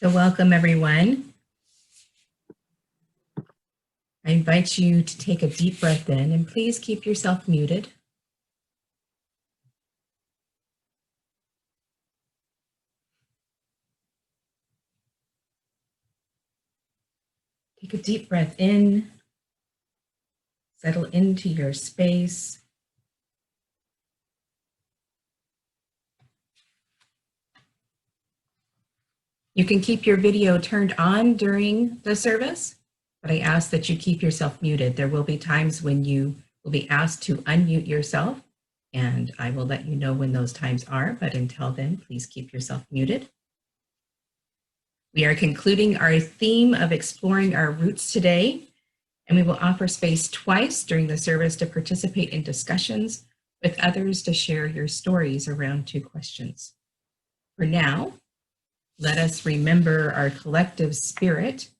So welcome everyone. I invite you to take a deep breath in and please keep yourself muted. Take a deep breath in, settle into your space. You can keep your video turned on during the service, but I ask that you keep yourself muted. There will be times when you will be asked to unmute yourself, and I will let you know when those times are, but until then, please keep yourself muted. We are concluding our theme of exploring our roots today, and we will offer space twice during the service to participate in discussions with others to share your stories around 2 questions. For now, let us remember our collective spirit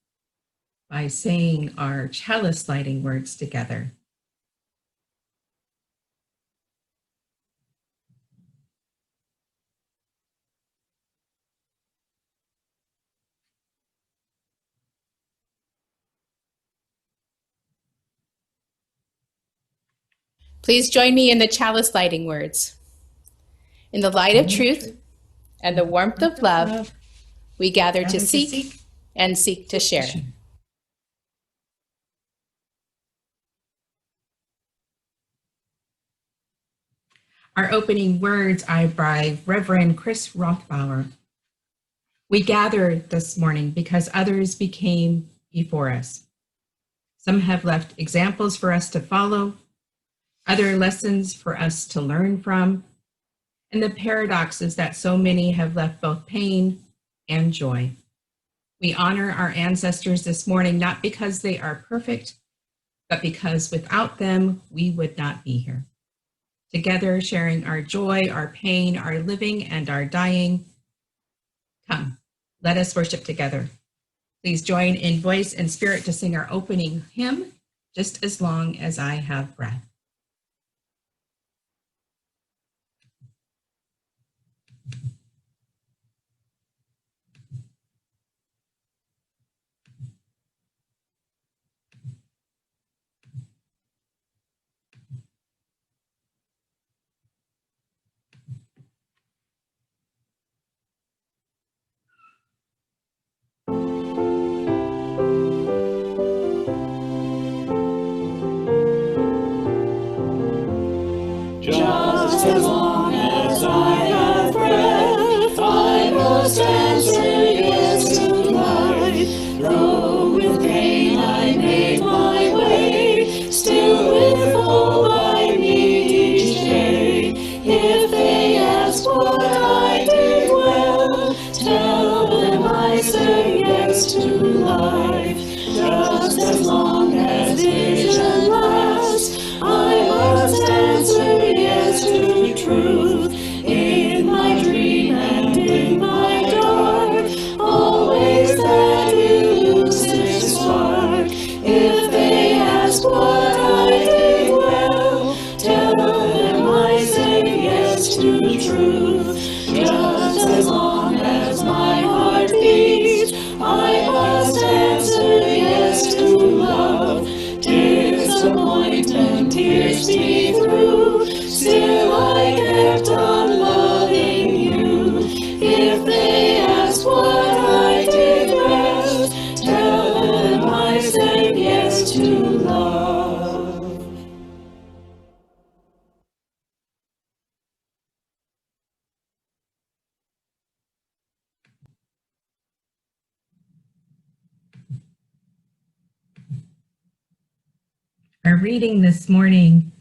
by saying our chalice lighting words together. Please join me in the chalice lighting words. In the light of truth and the warmth of love, we gather to seek and seek to share. Our opening words are by Reverend Chris Rothbauer. We gathered this morning because others became before us. Some have left examples for us to follow, other lessons for us to learn from, and the paradox is that so many have left both pain and joy. We honor our ancestors this morning, not because they are perfect, but because without them, we would not be here. Together, sharing our joy, our pain, our living, and our dying. Come, let us worship together. Please join in voice and spirit to sing our opening hymn, Just as Long as I Have Breath. Just as long as I have breath, I must answer yes to life. Though with pain I make my way, still with hope I meet each day. If they ask what I did well, tell them I say yes to life. Just as long as vision lasts, I must answer yes to truth. In my dream and in my dark, always that elusive spark. If they ask what I did well, tell them I say yes to truth. Just as long as my heart beats, I must answer yes to love. Disappointment pierced me through, still I kept on loving you. If they ask what I did best, tell them I said yes to love. Our reading this morning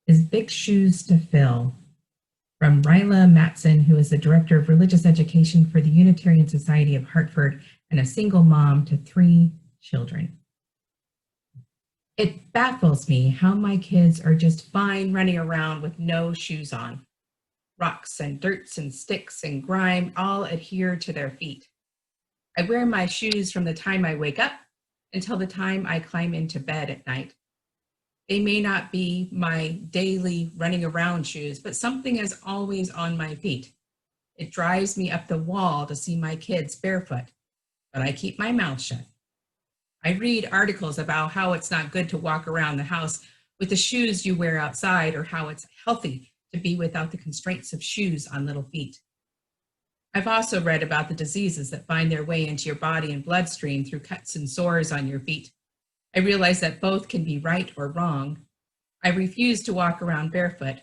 is Big Shoes to Fill from Ryla Matson, who is the Director of Religious Education for the Unitarian Society of Hartford and a single mom to 3 children. It baffles me how my kids are just fine running around with no shoes on. Rocks and dirts and sticks and grime all adhere to their feet. I wear my shoes from the time I wake up until the time I climb into bed at night. They may not be my daily running around shoes, but something is always on my feet. It drives me up the wall to see my kids barefoot. but I keep my mouth shut. I read articles about how it's not good to walk around the house with the shoes you wear outside, or how it's healthy to be without the constraints of shoes on little feet. I've also read about the diseases that find their way into your body and bloodstream through cuts and sores on your feet. I realize that both can be right or wrong. I refuse to walk around barefoot,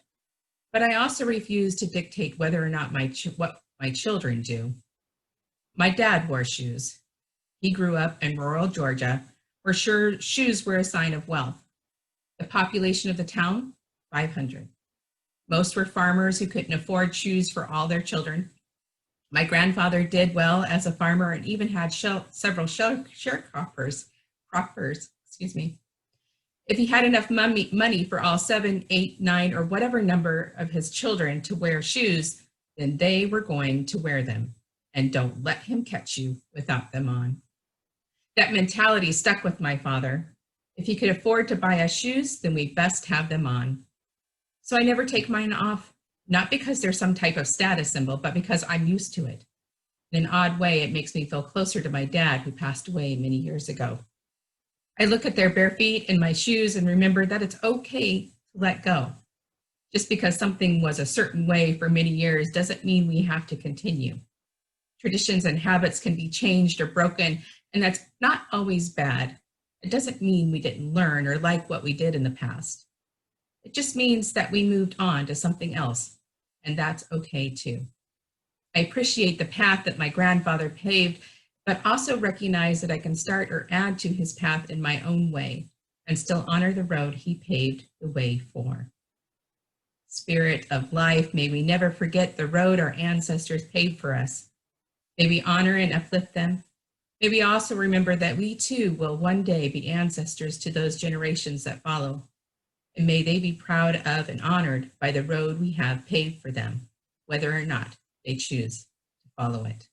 but I also refuse to dictate whether or not what my children do. My dad wore shoes. He grew up in rural Georgia, where shoes were a sign of wealth. The population of the town, 500. Most were farmers who couldn't afford shoes for all their children. My grandfather did well as a farmer and even had several sharecroppers. If he had enough money for all 7, 8, 9, or whatever number of his children to wear shoes, then they were going to wear them. And don't let him catch you without them on. That mentality stuck with my father. If he could afford to buy us shoes, then we best have them on. So I never take mine off, not because they're some type of status symbol, but because I'm used to it. In an odd way, it makes me feel closer to my dad, who passed away many years ago. I look at their bare feet and my shoes and remember that it's okay to let go. Just because something was a certain way for many years doesn't mean we have to continue. Traditions and habits can be changed or broken, and that's not always bad. It doesn't mean we didn't learn or like what we did in the past. It just means that we moved on to something else, and that's okay too. I appreciate the path that my grandfather paved, but also recognize that I can start or add to his path in my own way and still honor the road he paved the way for. Spirit of life, may we never forget the road our ancestors paved for us. May we honor and uplift them. May we also remember that we too will one day be ancestors to those generations that follow. And may they be proud of and honored by the road we have paved for them, whether or not they choose to follow it.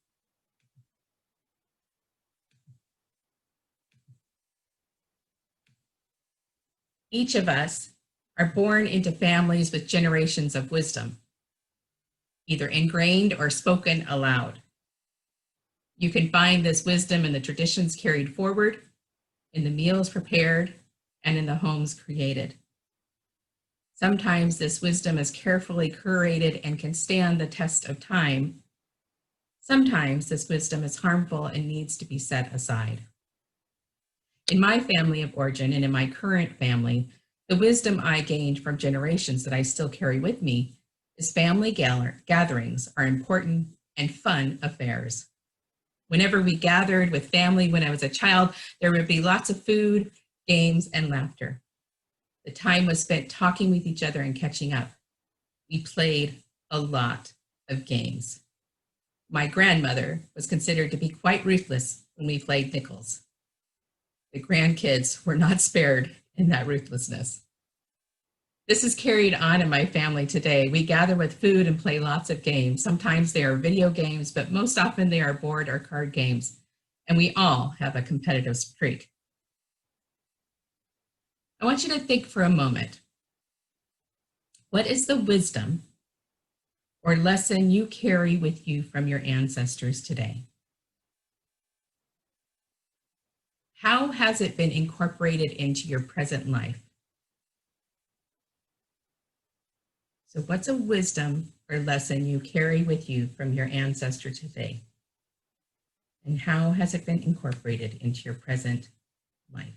Each of us are born into families with generations of wisdom, either ingrained or spoken aloud. You can find this wisdom in the traditions carried forward, in the meals prepared, and in the homes created. Sometimes this wisdom is carefully curated and can stand the test of time. Sometimes this wisdom is harmful and needs to be set aside. In my family of origin and in my current family, the wisdom I gained from generations that I still carry with me is family gatherings are important and fun affairs. Whenever we gathered with family when I was a child, there would be lots of food, games, and laughter. The time was spent talking with each other and catching up. We played a lot of games. My grandmother was considered to be quite ruthless when we played nickels. The grandkids were not spared in that ruthlessness. This is carried on in my family today. We gather with food and play lots of games. Sometimes they are video games, but most often they are board or card games. And we all have a competitive streak. I want you to think for a moment. What is the wisdom or lesson you carry with you from your ancestors today? How has it been incorporated into your present life? So what's a wisdom or lesson you carry with you from your ancestor today? And how has it been incorporated into your present life?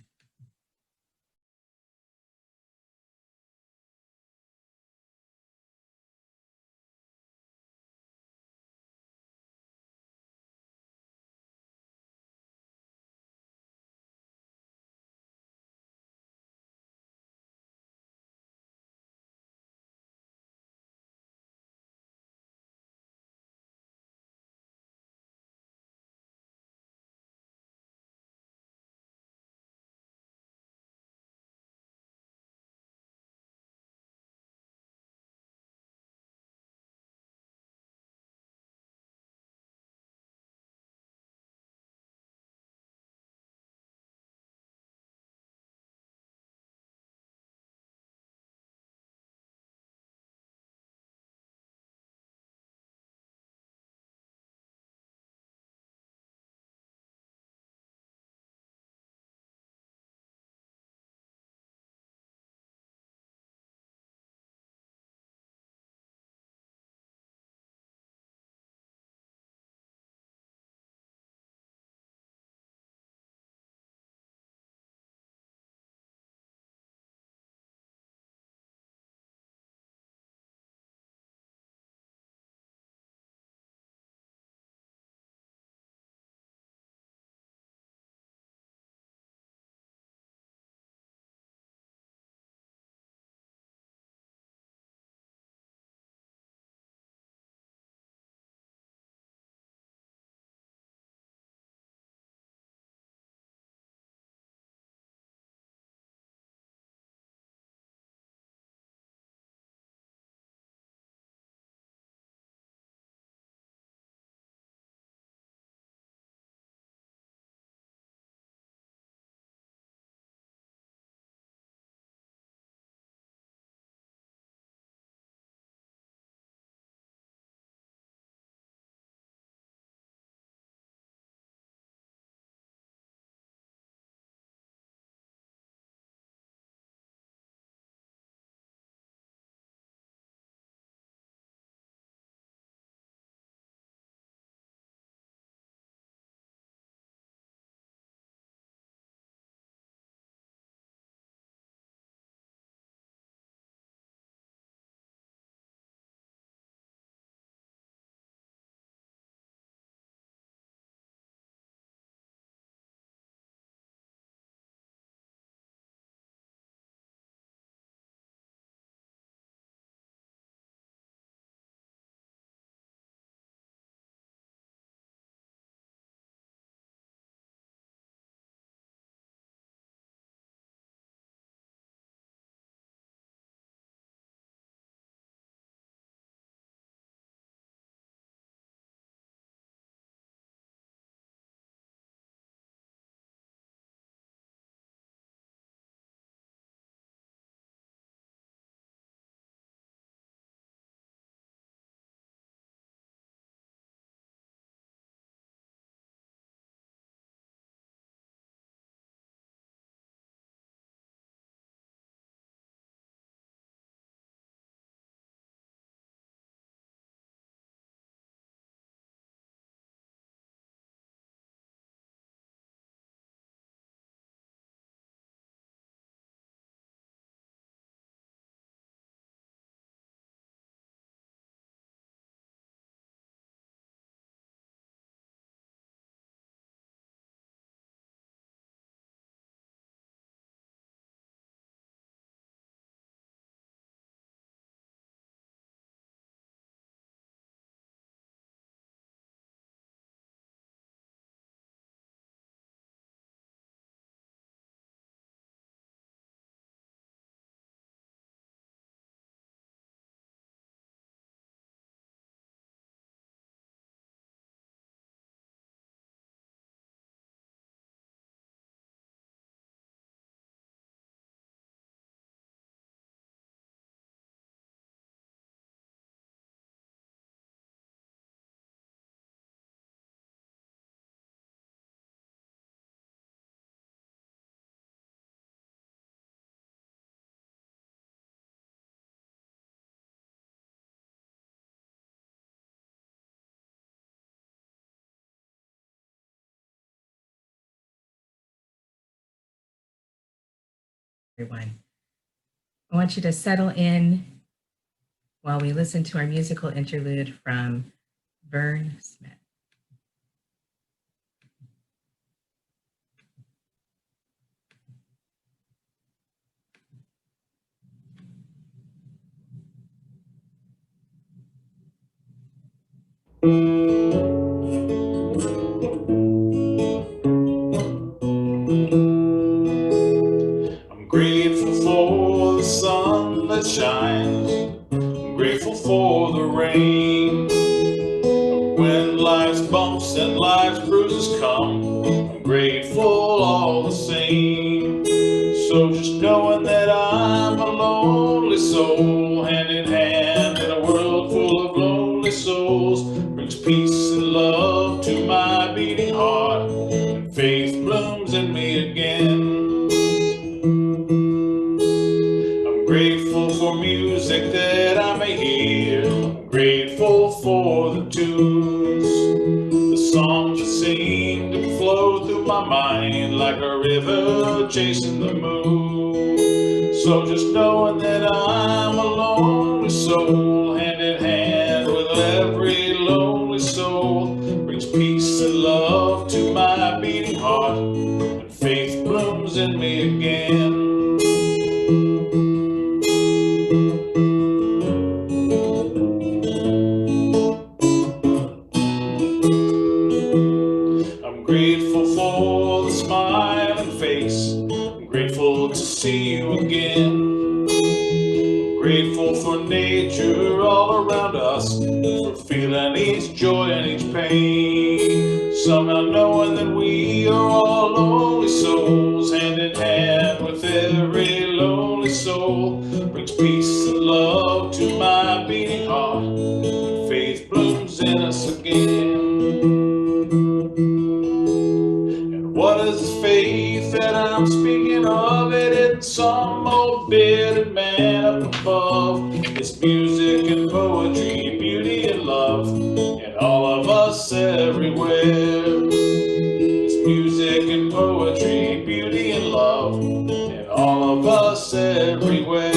everyone. I want you to settle in while we listen to our musical interlude from Vern Smith. I'm grateful for the sun that shines. I'm grateful for the rain. When life's bumps and life's bruises come, I'm grateful all the same. So just knowing that I'm a lonely soul, hand in hand in a world full of lonely souls, brings peace and love to my beating heart, and faith blooms in me again. I'm grateful for music that I may hear. I'm grateful for the tunes, the songs that seem to flow through my mind like a river chasing the moon. So just knowing that I'm a lonely soul, hand in hand with every lonely soul, brings peace and love to my beating heart, and faith blooms in me again. I'm grateful for the smiling face. I'm grateful to see you again. I'm grateful for nature all around us, for feeling each joy and each pain. Somehow knowing that we are all lonely souls, hand in hand with every lonely soul, brings peace and love to my beating heart, and faith blooms in us again. What is this faith that I'm speaking of? It isn't some old bearded man up above. It's music and poetry, beauty and love, and all of us everywhere. It's music and poetry, beauty and love, and all of us everywhere.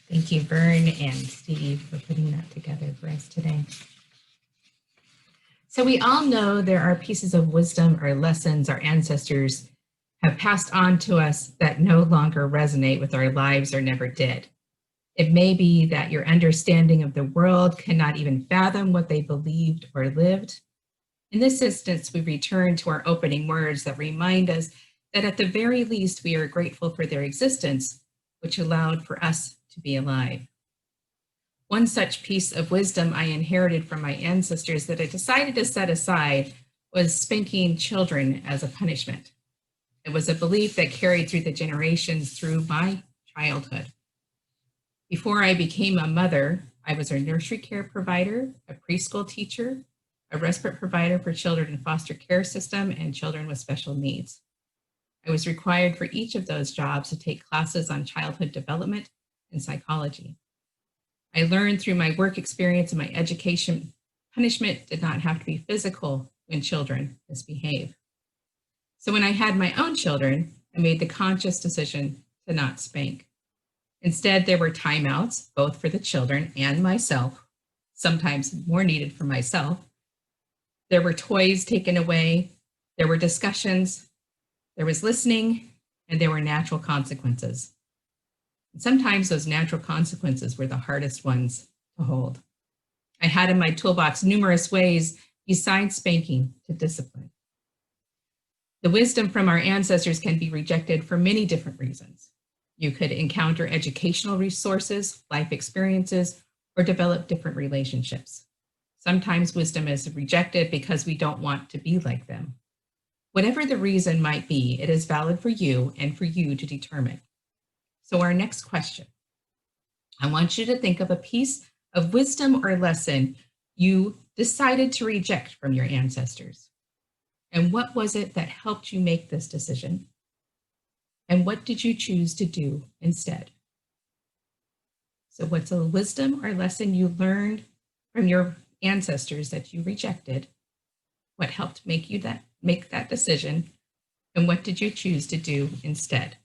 Thank you, Vern and Steve, for putting that together for us today. So we all know there are pieces of wisdom or lessons our ancestors have passed on to us that no longer resonate with our lives or never did. It may be that your understanding of the world cannot even fathom what they believed or lived. In this instance, we return to our opening words that remind us that at the very least, we are grateful for their existence, which allowed for us to be alive. One such piece of wisdom I inherited from my ancestors that I decided to set aside was spanking children as a punishment. It was a belief that carried through the generations through my childhood. Before I became a mother, I was a nursery care provider, a preschool teacher, a respite provider for children in foster care system and children with special needs. I was required for each of those jobs to take classes on childhood development and psychology. I learned through my work experience and my education, punishment did not have to be physical when children misbehave. So when I had my own children, I made the conscious decision to not spank. Instead, there were timeouts, both for the children and myself, sometimes more needed for myself. There were toys taken away, there were discussions, there was listening, and there were natural consequences. And sometimes those natural consequences were the hardest ones to hold. I had in my toolbox numerous ways besides spanking to discipline. The wisdom from our ancestors can be rejected for many different reasons. You could encounter educational resources, life experiences, or develop different relationships. Sometimes wisdom is rejected because we don't want to be like them. Whatever the reason might be, it is valid for you and for you to determine. So our next question, I want you to think of a piece of wisdom or lesson you decided to reject from your ancestors. And what was it that helped you make this decision? And what did you choose to do instead? So, what's a wisdom or lesson you learned from your ancestors that you rejected? What helped make that decision? And what did you choose to do instead?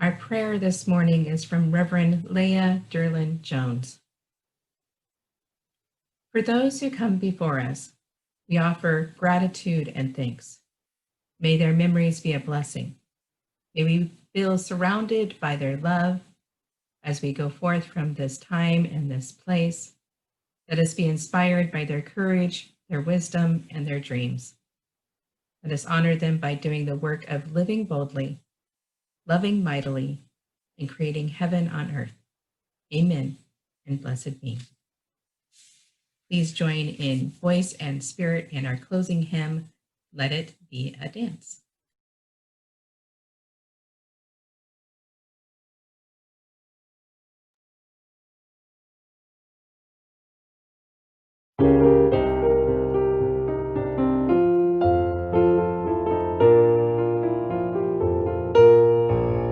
Our prayer this morning is from Reverend Leah Derlin Jones. For those who come before us, we offer gratitude and thanks. May their memories be a blessing. May we feel surrounded by their love as we go forth from this time and this place. Let us be inspired by their courage, their wisdom, and their dreams. Let us honor them by doing the work of living boldly, loving mightily, and creating heaven on earth. Amen, and blessed be. Please join in voice and spirit in our closing hymn, Let It Be a Dance.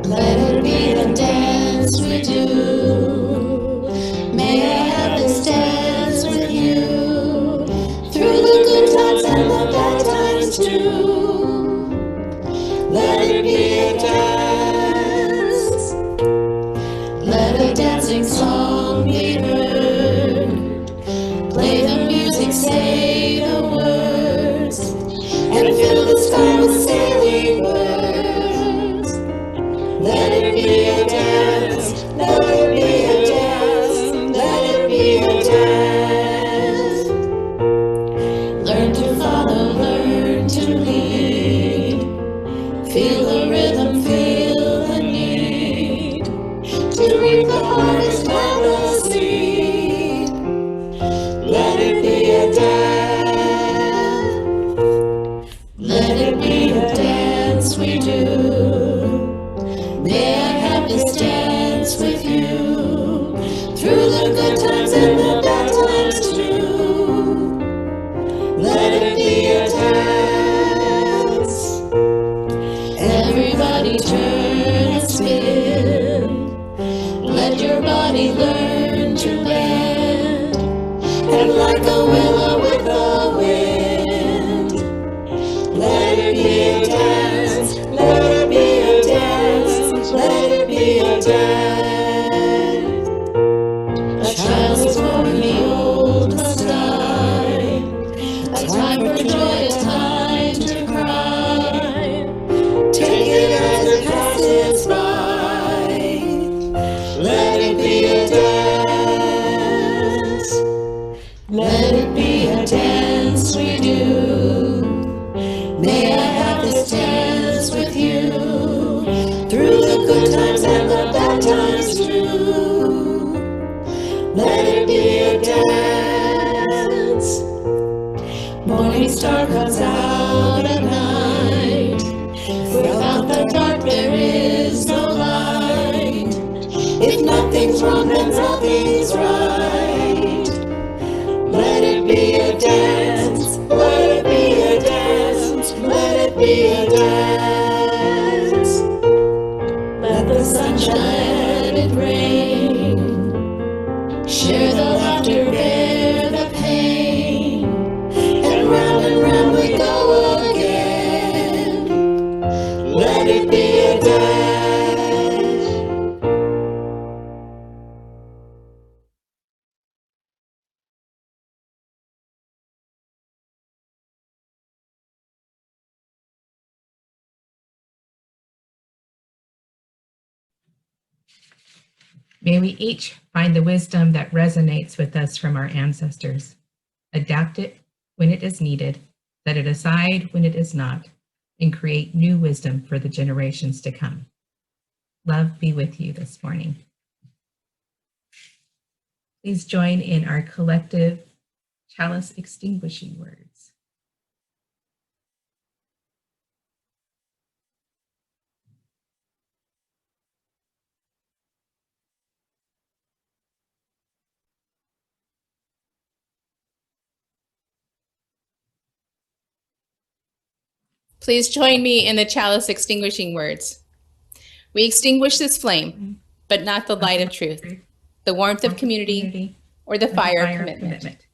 Let it be the dance we do. May I have this dance with you. Through the good times and the bad times too. Let it be a dance. Let a dancing song be heard. Play the music, say the words, and fill the sky with sailing birds. Let it be a dance, let it be a dance, let it be a dance. Learn to follow, learn to lead. Feel the rhythm, feel the need. To reap the harvest, plant the seed. Let it be a dance. Let it be a dance we do. May I have this dance with you. Through the good times and the bad times too. Let it be a dance. Everybody turn and spin. Let your body learn to bend. And like a willow with the wind. Let it be a dance. Let it be a dance. Let it be a dance. A child is born, the old must die. A time for joy, a time to cry. Take it as it passes by. Let it be a dance. Let it be a dance we do. May I have this dance with you. Through the good times and the bad times too. Let it be a dance. Morning star comes out at night. Without the dark there is no light. If nothing's wrong then nothing's right. Let it be a dance. Let it be a dance. Let it be a dance. Let the sunshine, let it rain. Share the laughter, bear the pain. And round we go again. Let it be a dance. May we each find the wisdom that resonates with us from our ancestors, adapt it when it is needed, set it aside when it is not, and create new wisdom for the generations to come. Love be with you this morning. Please join in our collective chalice extinguishing words. Please join me in the chalice extinguishing words. We extinguish this flame, but not the light of truth, the warmth of community, or the fire of commitment.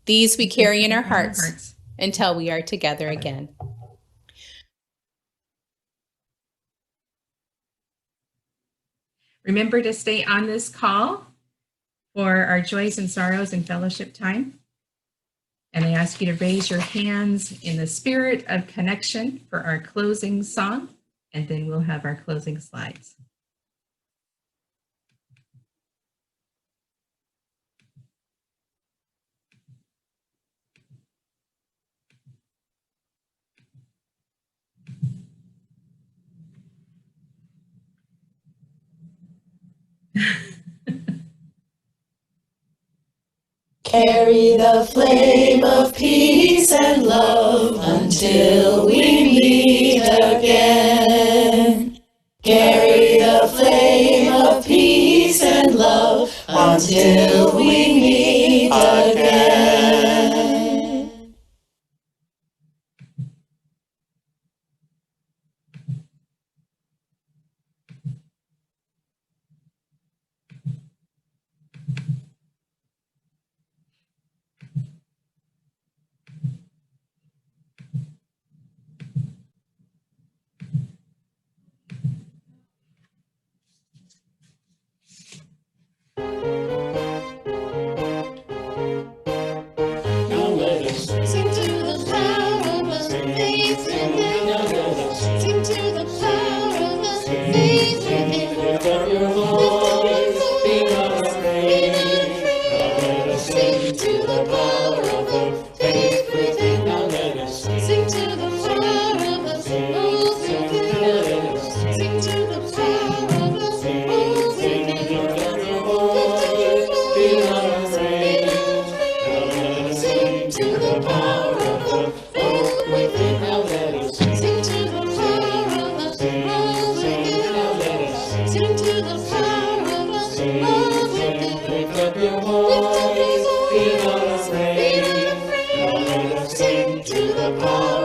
These we carry in our hearts until we are together again. Remember to stay on this call for our joys and sorrows and fellowship time. And I ask you to raise your hands in the spirit of connection for our closing song, and then we'll have our closing slides. Carry the flame of peace and love until we meet again. Carry the flame of peace and love until we meet again. Sing to the power of the faith within. Sing to the power of the faith within. Lift up your voice, be not afraid. Sing to the power of the faith within. Sing to the power of the hope within. Sing to the power of the hope within. Lift up your voice, be not afraid. Sing to the power of the faith within. Sing to the power of the hope within. Sing to the power of the hope within. Lift up your voice, be not afraid. Sing to the power